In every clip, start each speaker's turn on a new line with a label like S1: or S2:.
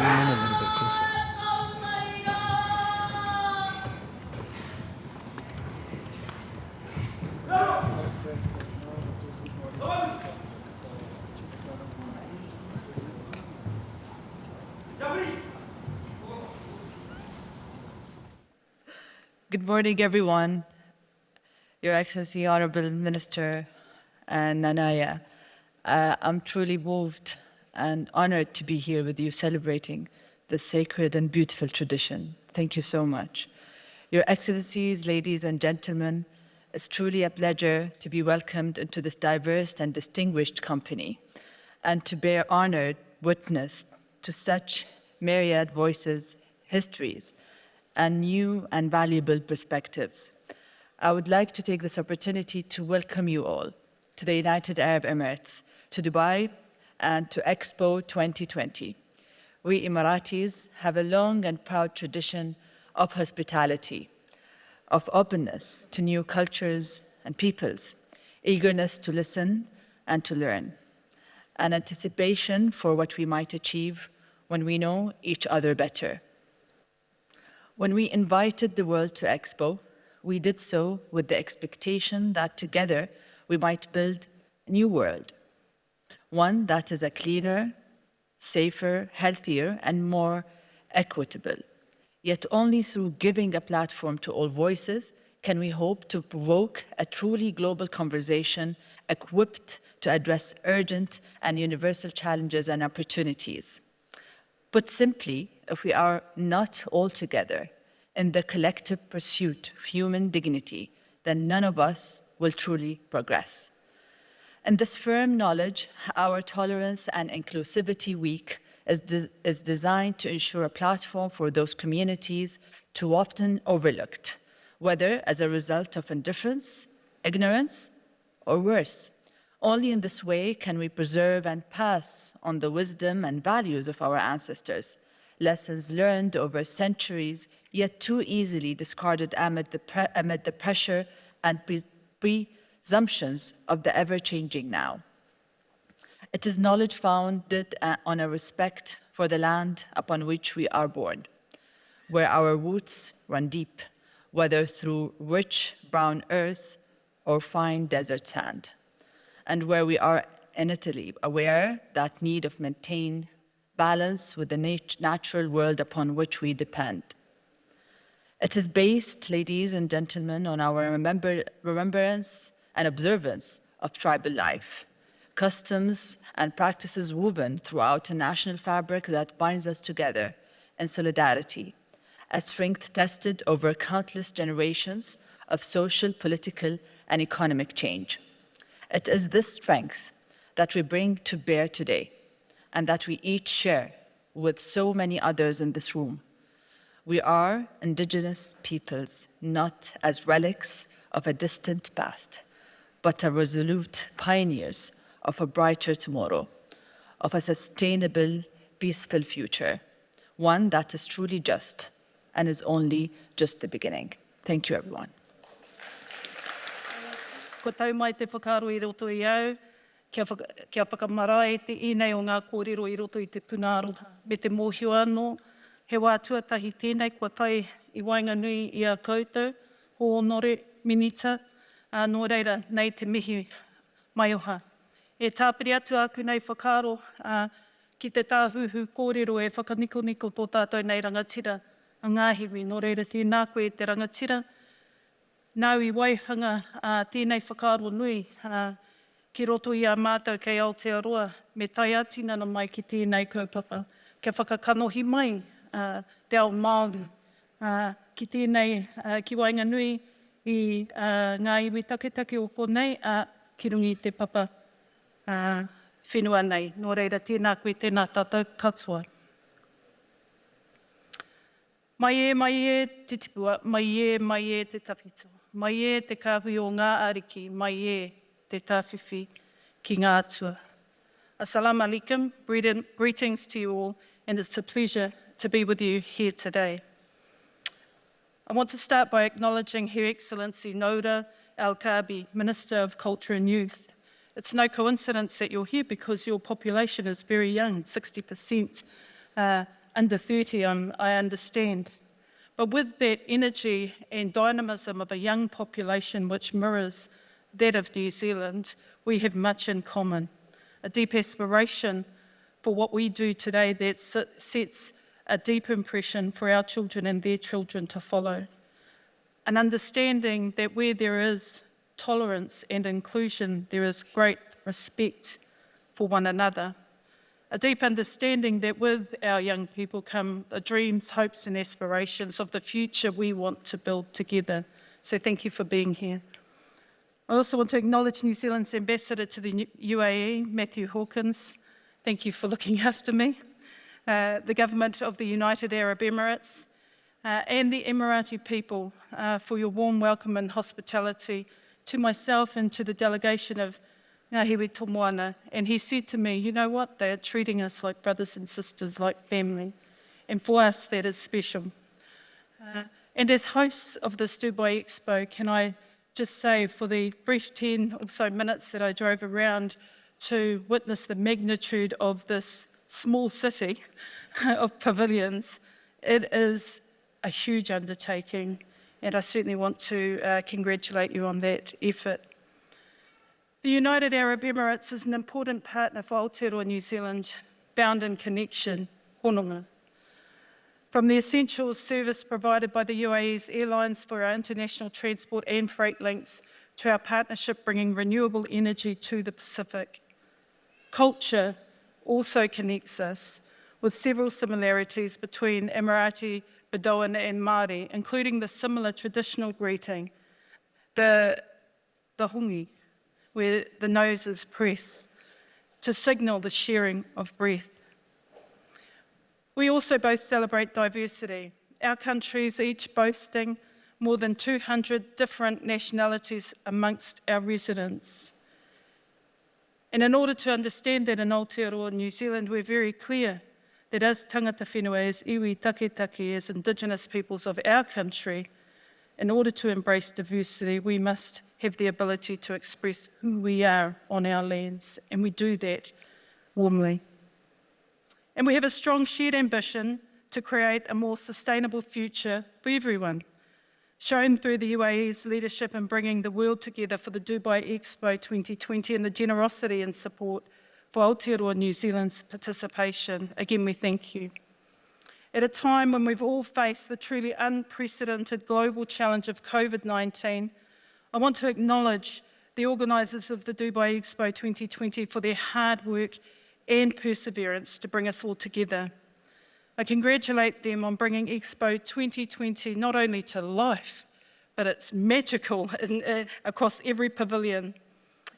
S1: zoom in a little bit closer.
S2: Good morning, everyone. Your Excellency, Honourable Minister and Nanaia, I'm truly moved and honoured to be here with you celebrating this sacred and beautiful tradition. Thank you so much. Your Excellencies, ladies and gentlemen, it's truly a pleasure to be welcomed into this diverse and distinguished company and to bear honoured witness to such myriad voices, histories, and new and valuable perspectives. I would like to take this opportunity to welcome you all to the United Arab Emirates, to Dubai, and to Expo 2020. We Emiratis have a long and proud tradition of hospitality, of openness to new cultures and peoples, eagerness to listen and to learn, and anticipation for what we might achieve when we know each other better. When we invited the world to Expo, we did so with the expectation that together we might build a new world, one that is a cleaner, safer, healthier, and more equitable. Yet only through giving a platform to all voices can we hope to provoke a truly global conversation equipped to address urgent and universal challenges and opportunities. Put simply, if we are not all together in the collective pursuit of human dignity, then none of us will truly progress. In this firm knowledge, our Tolerance and Inclusivity Week is designed to ensure a platform for those communities too often overlooked, whether as a result of indifference, ignorance, or worse. Only in this way can we preserve and pass on the wisdom and values of our ancestors, lessons learned over centuries, yet too easily discarded amid the pressure and presumptions of the ever-changing now. It is knowledge founded on a respect for the land upon which we are born, where our roots run deep, whether through rich brown earth or fine desert sand, and where we are innately aware that need of maintain balance with the natural world upon which we depend. It is based, ladies and gentlemen, on our remembrance and observance of tribal life, customs and practices woven throughout a national fabric that binds us together in solidarity, a strength tested over countless generations of social, political, and economic change. It is this strength that we bring to bear today, and that we each share with so many others in this room. We are Indigenous peoples, not as relics of a distant past, but as resolute pioneers of a brighter tomorrow, of a sustainable, peaceful future, one that is truly just and is only just the beginning. Thank you, everyone.
S3: Ko tau mai te whakaaro I roto I au, kia whakamarae te inei o ngā kōrero I roto I te punāroha. Me te mōhio anō, he wā tuatahi tēnei kua tai I Wainganui I a koutou, ho onore minita, nō reira nei te mihi mai oha. E tāpiri atu aku nei whakaaro ki te tāhuhu kōrero e whakaniko tō tātou nei rangatira a ngāhiwi, nō reira tēnā koe te rangatira. Nau I waihanga tēnei whakaaro nui ki roto I a mātou kei Aotearoa me tai atinana mai ki tēnei kaupapa. Kia whakakanohi mai te ao Māori ki tēnei ki Wainganui I ngā iwi taketake o konei ki rungi te papa whenua nei. Nō reira tēnā koe tēnā tātou katoa. Mai e te tipua, mai e te tawhito, mai e te kāhui o ngā ariki, mai e te tāwhiwhi ki ngā atua. Assalamu alaikum, greetings to you all, and it's a pleasure to be with you here today. I want to start by acknowledging Her Excellency Noura Al Kaabi, Minister of Culture and Youth. It's no coincidence that you're here because your population is very young, 60% under 30, I understand. But with that energy and dynamism of a young population which mirrors that of New Zealand, we have much in common. A deep aspiration for what we do today that sets a deep impression for our children and their children to follow. An understanding that where there is tolerance and inclusion, there is great respect for one another. A deep understanding that with our young people come the dreams, hopes and aspirations of the future we want to build together. So thank you for being here. I also want to acknowledge New Zealand's Ambassador to the UAE, Matthew Hawkins. Thank you for looking after me. The Government of the United Arab Emirates and the Emirati people for your warm welcome and hospitality to myself and to the delegation of Ngāhiwi Tomoana. And he said to me, you know what, they are treating us like brothers and sisters, like family. And for us, that is special. And as hosts of this Dubai Expo, can I just say for the brief 10 or so minutes that I drove around to witness the magnitude of this small city of pavilions, it is a huge undertaking, and I certainly want to congratulate you on that effort. The United Arab Emirates is an important partner for Aotearoa New Zealand, bound in connection, hononga. From the essential service provided by the UAE's airlines for our international transport and freight links, to our partnership bringing renewable energy to the Pacific. Culture also connects us with several similarities between Emirati, Bedouin and Māori, including the similar traditional greeting, the hongi, where the noses press, to signal the sharing of breath. We also both celebrate diversity, our countries each boasting more than 200 different nationalities amongst our residents. And in order to understand that in Aotearoa New Zealand, we're very clear that as tangata whenua, as iwi taketake, as Indigenous peoples of our country, in order to embrace diversity, we must have the ability to express who we are on our lands, and we do that warmly. And we have a strong shared ambition to create a more sustainable future for everyone, shown through the UAE's leadership in bringing the world together for the Dubai Expo 2020 and the generosity and support for Aotearoa New Zealand's participation. Again, we thank you. At a time when we've all faced the truly unprecedented global challenge of COVID-19, I want to acknowledge the organisers of the Dubai Expo 2020 for their hard work and perseverance to bring us all together. I congratulate them on bringing Expo 2020 not only to life, but it's magical across every pavilion,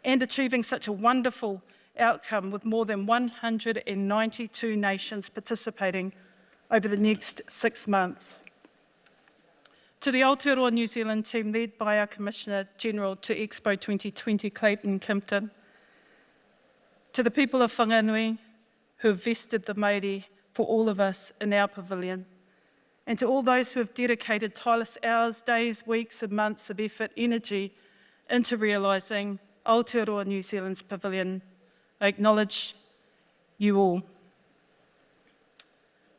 S3: and achieving such a wonderful outcome with more than 192 nations participating over the next 6 months. To the Aotearoa New Zealand team led by our Commissioner General to Expo 2020, Clayton Kimpton, to the people of Whanganui who have vested the Māori for all of us in our pavilion, and to all those who have dedicated tireless hours, days, weeks and months of effort, energy into realising Aotearoa New Zealand's pavilion, I acknowledge you all.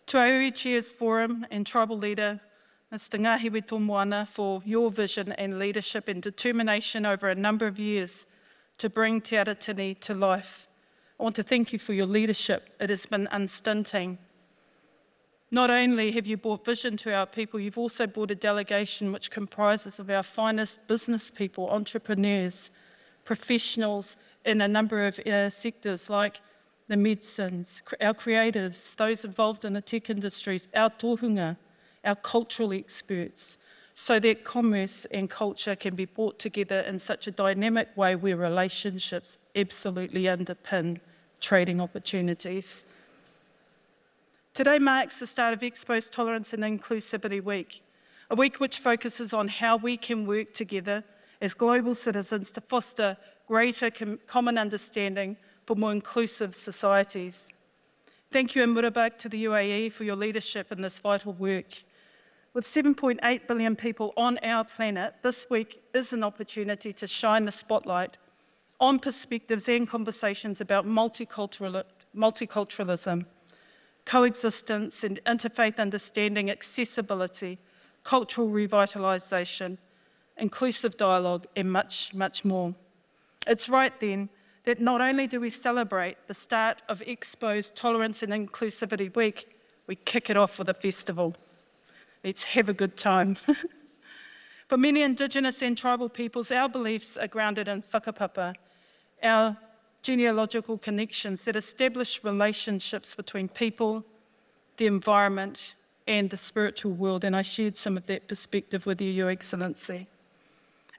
S3: To our Iwi Chairs Forum and Tribal Leader, Mr. Ngāhiwi Tomoana, for your vision and leadership and determination over a number of years to bring Te Aratini to life. I want to thank you for your leadership. It has been unstinting. Not only have you brought vision to our people, you've also brought a delegation which comprises of our finest business people, entrepreneurs, professionals in a number of sectors like the medicines, our creatives, those involved in the tech industries, our tohunga, our cultural experts, so that commerce and culture can be brought together in such a dynamic way where relationships absolutely underpin trading opportunities. Today marks the start of Expo's Tolerance and Inclusivity Week, a week which focuses on how we can work together as global citizens to foster greater common understanding for more inclusive societies. Thank you, and murabak to the UAE for your leadership in this vital work. With 7.8 billion people on our planet, this week is an opportunity to shine the spotlight on perspectives and conversations about multiculturalism, coexistence and interfaith understanding, accessibility, cultural revitalisation, inclusive dialogue, and much, much more. It's right then that not only do we celebrate the start of Expo's Tolerance and Inclusivity Week, we kick it off with a festival. Let's have a good time. For many Indigenous and tribal peoples, our beliefs are grounded in whakapapa, our genealogical connections that establish relationships between people, the environment, and the spiritual world, and I shared some of that perspective with you, Your Excellency.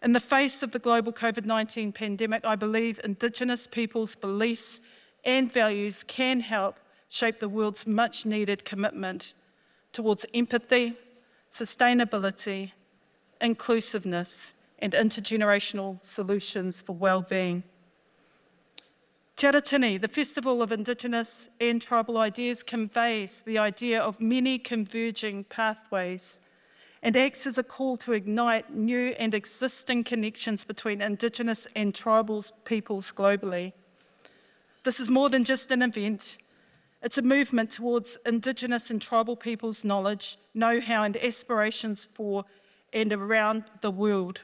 S3: In the face of the global COVID-19 pandemic, I believe Indigenous peoples' beliefs and values can help shape the world's much-needed commitment towards empathy, sustainability, inclusiveness, and intergenerational solutions for well-being. Te Aratini, the Festival of Indigenous and Tribal Ideas, conveys the idea of many converging pathways and acts as a call to ignite new and existing connections between Indigenous and tribal peoples globally. This is more than just an event. It's a movement towards Indigenous and tribal peoples' knowledge, know-how, and aspirations for and around the world.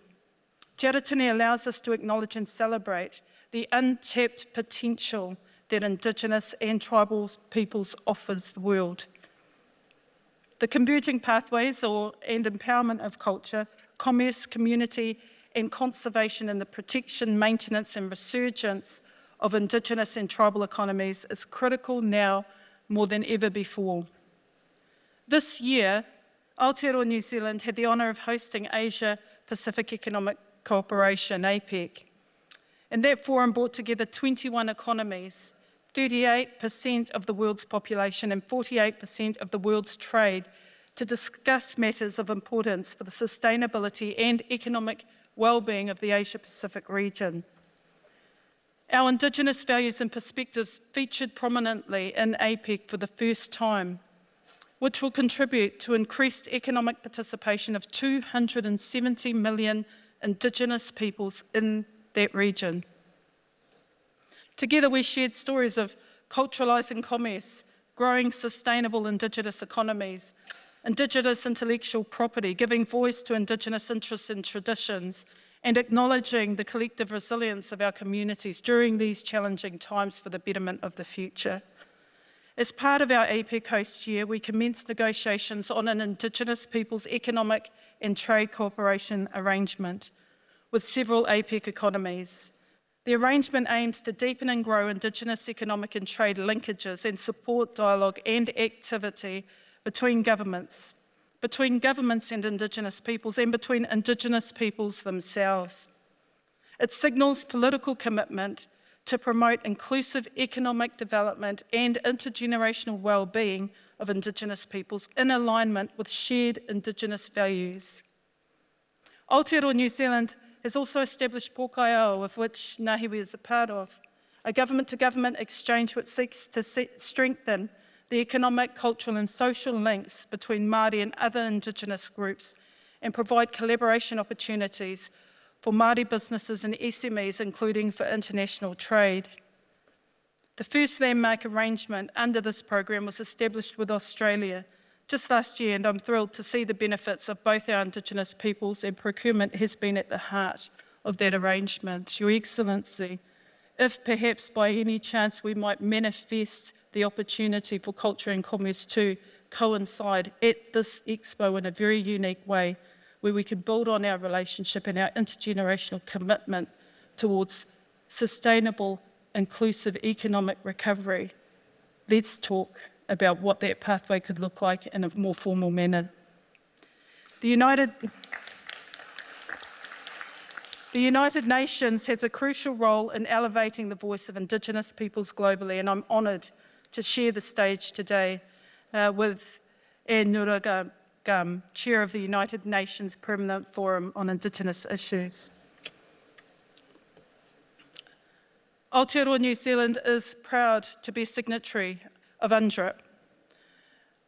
S3: Te Aratini allows us to acknowledge and celebrate the untapped potential that Indigenous and tribal peoples offers the world. The converging pathways and empowerment of culture, commerce, community, and conservation in the protection, maintenance, and resurgence of Indigenous and tribal economies is critical now more than ever before. This year, Aotearoa New Zealand had the honour of hosting Asia Pacific Economic Cooperation, APEC, and that forum brought together 21 economies, 38% of the world's population and 48% of the world's trade, to discuss matters of importance for the sustainability and economic well-being of the Asia-Pacific region. Our Indigenous values and perspectives featured prominently in APEC for the first time, which will contribute to increased economic participation of 270 million Indigenous peoples in that region. Together we shared stories of culturalising commerce, growing sustainable Indigenous economies, Indigenous intellectual property, giving voice to Indigenous interests and traditions, and acknowledging the collective resilience of our communities during these challenging times for the betterment of the future. As part of our APEC host year, we commenced negotiations on an Indigenous peoples economic and trade cooperation arrangement with several APEC economies. The arrangement aims to deepen and grow Indigenous economic and trade linkages and support dialogue and activity between governments and Indigenous peoples, and between Indigenous peoples themselves. It signals political commitment to promote inclusive economic development and intergenerational well-being of Indigenous peoples in alignment with shared Indigenous values. Aotearoa New Zealand has also established Pōkaiao, of which Ngahiwi is a part of, a government-to-government exchange which seeks to strengthen the economic, cultural and social links between Māori and other Indigenous groups and provide collaboration opportunities for Māori businesses and SMEs, including for international trade. The first landmark arrangement under this program was established with Australia just last year, and I'm thrilled to see the benefits of both our Indigenous peoples, and procurement has been at the heart of that arrangement. Your Excellency, if perhaps by any chance we might manifest the opportunity for culture and commerce to coincide at this expo in a very unique way, where we can build on our relationship and our intergenerational commitment towards sustainable, inclusive economic recovery. Let's talk about what that pathway could look like in a more formal manner. The United Nations has a crucial role in elevating the voice of Indigenous peoples globally, and I'm honoured to share the stage today with Noura, Chair of the United Nations Permanent Forum on Indigenous Issues. Aotearoa New Zealand is proud to be signatory of UNDRIP.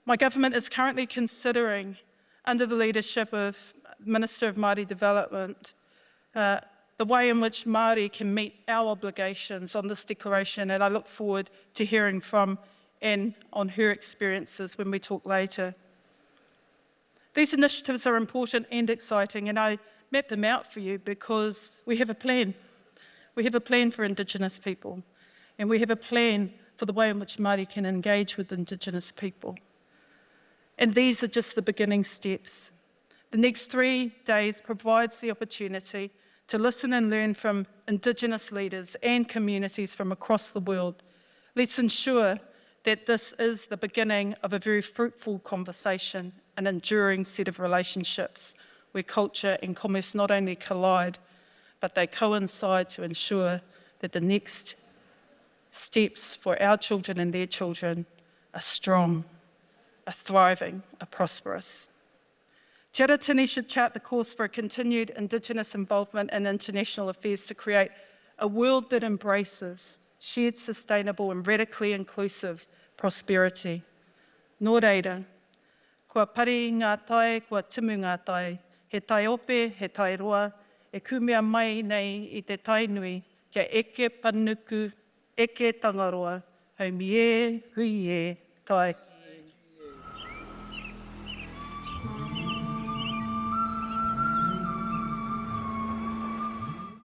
S3: My government is currently considering, under the leadership of Minister of Māori Development, the way in which Māori can meet our obligations on this declaration, and I look forward to hearing from and on her experiences when we talk later. These initiatives are important and exciting, and I map them out for you because we have a plan. We have a plan for Indigenous people, and we have a plan for the way in which Māori can engage with Indigenous people. And these are just the beginning steps. The next 3 days provides the opportunity to listen and learn from Indigenous leaders and communities from across the world. Let's ensure that this is the beginning of a very fruitful conversation, an enduring set of relationships where culture and commerce not only collide, but they coincide to ensure that the next steps for our children and their children are strong, are thriving, are prosperous. Te Aratini should chart the course for a continued Indigenous involvement in international affairs to create a world that embraces shared, sustainable and radically inclusive prosperity. Nō reira, kua pari ngā tai, kua timu ngā tai, he tai ope, he tai roa, e kumea mai nei i te Tainui, kia eke panuku, eke tangaroa, haumi e, hui e, tai.